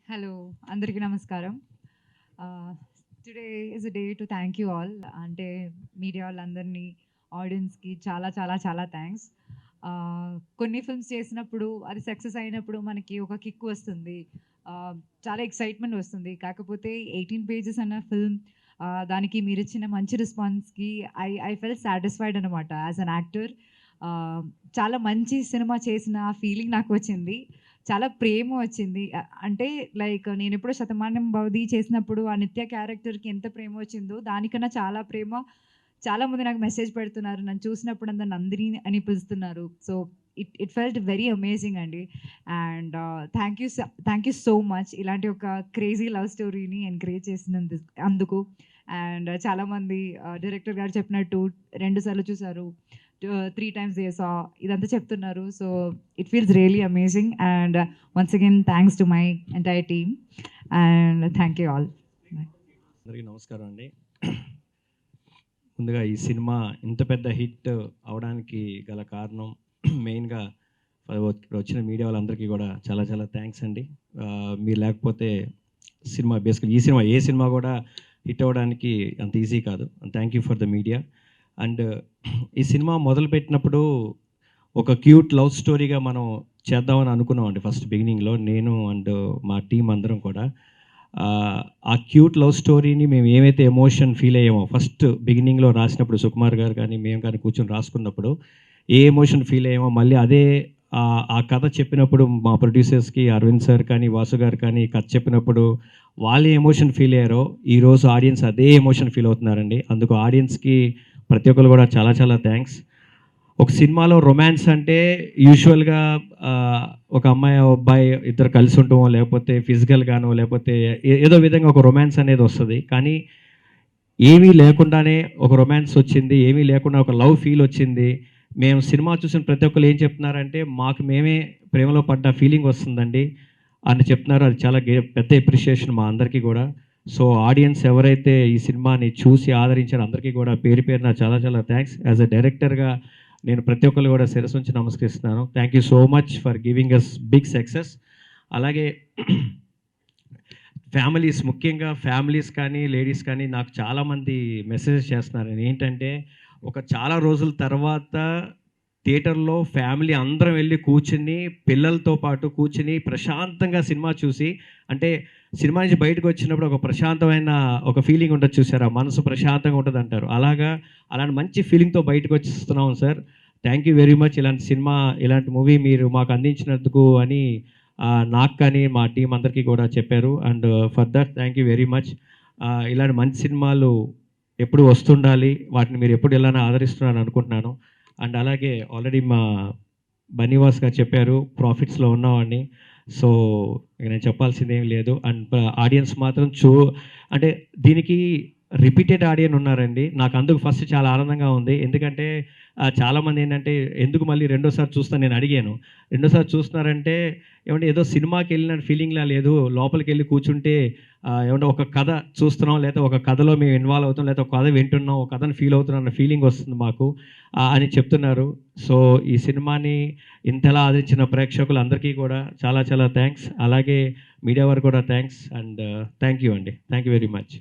Hello అందరికీ నమస్కారం. Today is a day to thank you all. అంటే మీడియా వాళ్ళందరినీ, ఆడియన్స్‌కి చాలా చాలా చాలా థ్యాంక్స్. కొన్ని ఫిల్మ్స్ చేసినప్పుడు అది సక్సెస్ అయినప్పుడు మనకి ఒక కిక్ వస్తుంది. చాలా ఎక్సైట్‌మెంట్ వస్తుంది. కాకపోతే 18 పేజెస్ అన్న ఫిల్మ్ దానికి మీరిచ్చిన మంచి రెస్పాన్స్‌కి ఐ ఫెల్ట్ సాటిస్ఫైడ్ అనమాట యాస్ ఎన్ యాక్టర్. చాలా మంచి సినిమా చేసిన ఫీలింగ్ నాకు వచ్చింది. చాలా ప్రేమ వచ్చింది. అంటే లైక్ నేనెప్పుడో 'శతమానం భవతి' చేసినప్పుడు ఆ నిత్య క్యారెక్టర్‌కి ఎంత ప్రేమ వచ్చిందో, దానికన్నా చాలా ప్రేమ చాలామంది నాకు మెసేజ్ పెడుతున్నారు. నన్ను చూసినప్పుడంతా నందిని అని పిలుస్తున్నారు. So, it it felt very amazing అండి. And thank you so much ఇలాంటి ఒక క్రేజీ లవ్ స్టోరీని ఎంకరేజ్ అందుకు. అండ్ చాలామంది డైరెక్టర్ గారు చెప్పినట్టు 2 సార్లు చూసారు. 3 టైమ్స్ దే సా ఇదంతా చెప్తున్నారు. So, it feels really amazing. And once again thanks to my entire team and thank you all. అందరికీ నమస్కారం అండి. ముందుగా ఈ సినిమా ఇంత పెద్ద హిట్ అవడానికి గల కారణం మెయిన్గా వచ్చిన మీడియా వాళ్ళందరికీ కూడా చాలా చాలా థ్యాంక్స్ అండి. మీరు లేకపోతే సినిమా బేసికల్ ఈ సినిమా ఏ సినిమా కూడా హిట్ అవ్వడానికి అంత ఈజీ కాదు. Thank you for the media. And ఈ సినిమా మొదలుపెట్టినప్పుడు ఒక క్యూట్ లవ్ స్టోరీగా మనం చేద్దామని అనుకున్నామండి ఫస్ట్ బిగినింగ్లో, నేను అండ్ మా టీం అందరం కూడా. ఆ క్యూట్ లవ్ స్టోరీని మేము ఏమైతే ఎమోషన్ ఫీల్ అయ్యామో ఫస్ట్ బిగినింగ్లో రాసినప్పుడు, సుకుమార్ గారు కానీ మేము కానీ కూర్చొని రాసుకున్నప్పుడు ఏ ఎమోషన్ ఫీల్ అయ్యామో మళ్ళీ అదే ఆ కథ చెప్పినప్పుడు మా ప్రొడ్యూసర్స్కి అరవింద్ సార్ కానీ వాసు గారు కానీ కథ చెప్పినప్పుడు వాళ్ళు ఎమోషన్ ఫీల్ అయ్యారో ఈరోజు ఆడియన్స్ అదే ఎమోషన్ ఫీల్ అవుతున్నారండి. అందుకు ఆడియన్స్కి ప్రతి ఒక్కరు కూడా చాలా చాలా థ్యాంక్స్. ఒక సినిమాలో రొమాన్స్ అంటే యూజువల్గా ఒక అమ్మాయి అబ్బాయి ఇద్దరు కలిసి ఉండటమో, లేకపోతే ఫిజికల్గానో, లేకపోతే ఏదో విధంగా ఒక రొమాన్స్ అనేది వస్తుంది. కానీ ఏమీ లేకుండానే ఒక రొమాన్స్ వచ్చింది, ఏమీ లేకుండా ఒక లవ్ ఫీల్ వచ్చింది. మేము సినిమా చూసిన ప్రతి ఒక్కరు ఏం చెప్తున్నారంటే మాకు మేమే ప్రేమలో పడ్డ ఫీలింగ్ వస్తుందండి అని చెప్తున్నారు. అది చాలా పెద్ద ఎప్రిషియేషన్ మా అందరికీ కూడా. సో ఆడియన్స్ ఎవరైతే ఈ సినిమాని చూసి ఆదరించారో అందరికీ కూడా పేరు పేరున చాలా చాలా థ్యాంక్స్. యాజ్ అ డైరెక్టర్గా నేను ప్రతి ఒక్కరు కూడా శిరస్సు ఉంచి నమస్కరిస్తున్నాను. Thank you so much for giving us big success. అలాగే ఫ్యామిలీస్, ముఖ్యంగా ఫ్యామిలీస్ కానీ లేడీస్ కానీ నాకు చాలామంది మెసేజెస్ చేస్తున్నారు. ఏంటంటే చాలా రోజుల తర్వాత థియేటర్లో ఫ్యామిలీ అందరం వెళ్ళి కూర్చుని, పిల్లలతో పాటు కూర్చుని ప్రశాంతంగా సినిమా చూసి, అంటే సినిమా నుంచి బయటకు వచ్చినప్పుడు ఒక ప్రశాంతమైన ఒక ఫీలింగ్ ఉంటుంది చూసారా, మనసు ప్రశాంతంగా ఉంటుంది అంటారు. అలాంటి మంచి ఫీలింగ్తో బయటకు వచ్చిస్తున్నాం sir. Thank you very much. ఇలాంటి సినిమా, ఇలాంటి మూవీ మీరు మాకు అందించినందుకు అని నాకు కానీ మా టీం అందరికీ కూడా చెప్పారు. And for that thank you very much. ఇలాంటి మంచి సినిమాలు ఎప్పుడు వస్తుండాలి, వాటిని మీరు ఎప్పుడు ఇలానే ఆదరిస్తున్నారని అనుకుంటున్నాను. అండ్ అలాగే ఆల్రెడీ మా బన్నీవాస్ గారు చెప్పారు ప్రాఫిట్స్లో ఉన్నామని. సో ఇక నేను చెప్పాల్సింది ఏం లేదు. అండ్ ఆడియన్స్ మాత్రం అంటే దీనికి రిపీటెడ్ ఆడియన్ ఉన్నారండి. నాకు అందుకు ఫస్ట్ చాలా ఆనందంగా ఉంది. ఎందుకంటే చాలామంది ఏంటంటే ఎందుకు మళ్ళీ రెండోసారి చూస్తాను నేను అడిగాను. రెండోసారి చూస్తున్నారంటే ఏమంటే ఏదో సినిమాకి వెళ్ళిన ఫీలింగ్లా లేదు, లోపలికి వెళ్ళి కూర్చుంటే ఏమంటే ఒక కథ చూస్తున్నాం, లేదా ఒక కథలో మేము ఇన్వాల్వ్ అవుతాం, లేదా ఒక కథ వింటున్నాం, ఒక కథను ఫీల్ అవుతున్నాం అన్న ఫీలింగ్ వస్తుంది మాకు అని చెప్తున్నారు. సో ఈ సినిమాని ఇంతలా ఆదరించిన ప్రేక్షకులందరికీ కూడా చాలా చాలా థ్యాంక్స్. అలాగే మీడియా వారికి కూడా థ్యాంక్స్. అండ్ థ్యాంక్ యూ అండి. Thank you very much.